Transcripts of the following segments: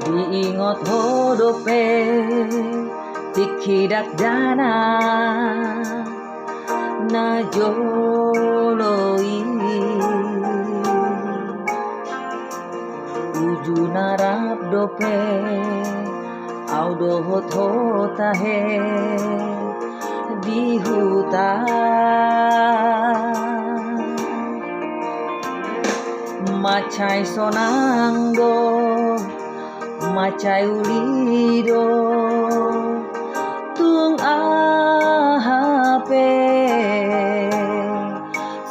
diingot hodope tikidak dana na joloi uju narap dope au dohot hotahe di hutan macai sonangdo macai ulido tung ahape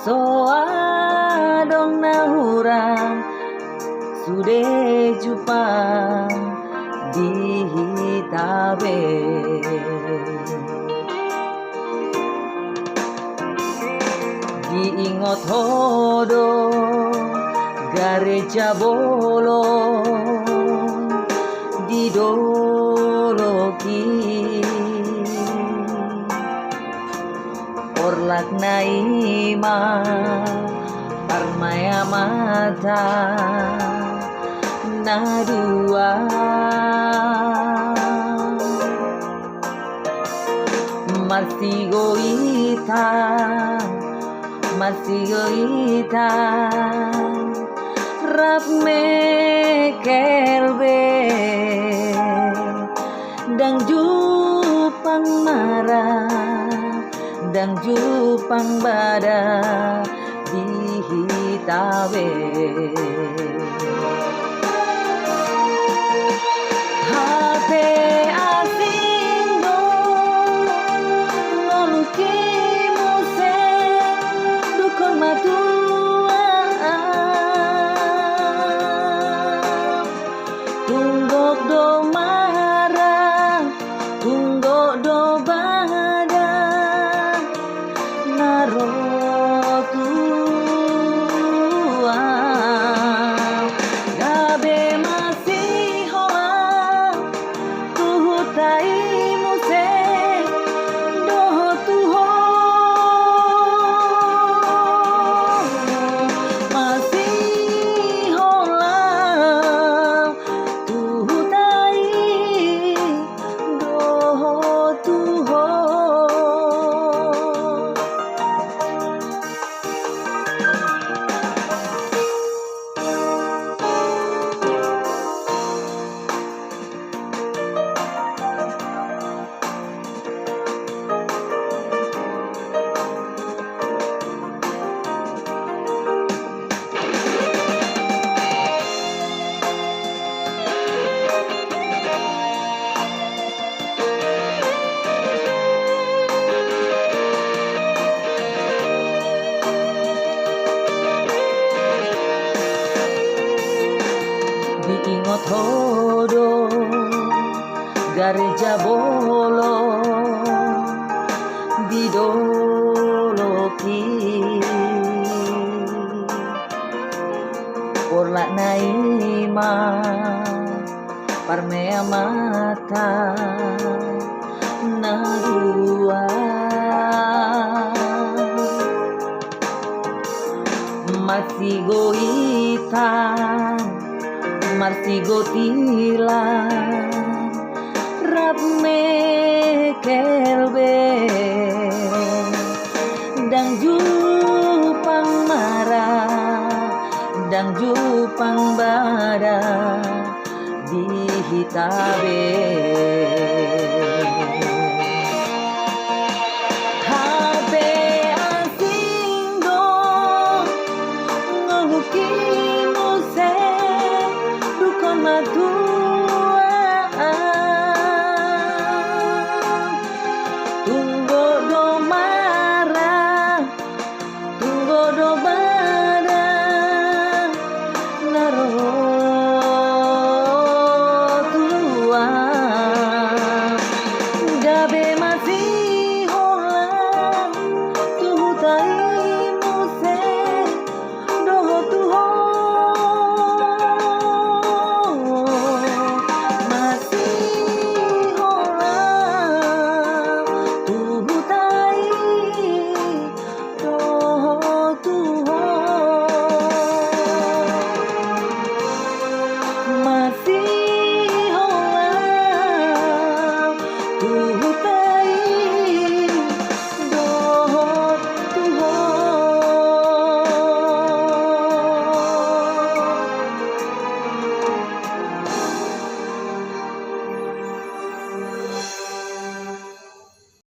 so adong nahurang sude jupang di hitabe diingot hodo Gareja Bolon didoloki orlak naima parmaya mata nadua masih goita rap me kelbe dang jupang marah dang jupang bada di hitabe hate asing do ngoluki muse dukon matua tunggok do marah tunggok do bada narotua gabe masih hola tu hutai muse dohot tuho masih hola tu hutai dohot tuho diingot hodo Gareja Bolon didoloki orlak naima parmea mata nadua masih goitan masih gotilan rap me kelbe dang jupang marah dang jupang bada di hitabe habe asing do ngoluki muse dukon matu